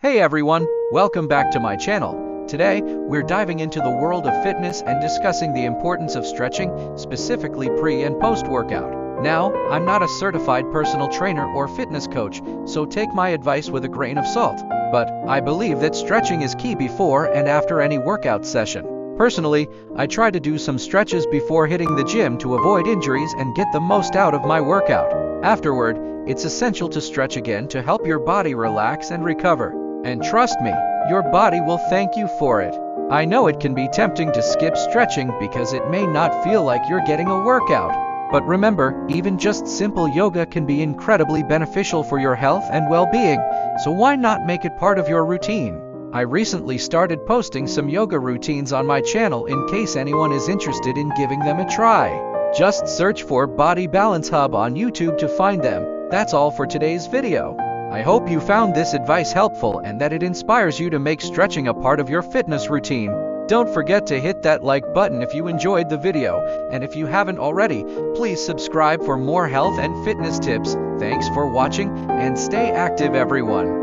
Hey everyone, welcome back to my channel. Today, we're diving into the world of fitness and discussing the importance of stretching, specifically pre- and post-workout. Now, I'm not a certified personal trainer or fitness coach, so take my advice with a grain of salt. But I believe that stretching is key before and after any workout session. Personally, I try to do some stretches before hitting the gym to avoid injuries and get the most out of my workout. Afterward, it's essential to stretch again to help your body relax and recover. And trust me, your body will thank you for it. I know it can be tempting to skip stretching because it may not feel like you're getting a workout. But remember, even just simple yoga can be incredibly beneficial for your health and well-being, so why not make it part of your routine? I recently started posting some yoga routines on my channel in case anyone is interested in giving them a try. Just search for Body Balance Hub on YouTube to find them. That's all for today's video. I hope you found this advice helpful and that it inspires you to make stretching a part of your fitness routine. Don't forget to hit that like button if you enjoyed the video, and if you haven't already, please subscribe for more health and fitness tips. Thanks for watching, and stay active everyone.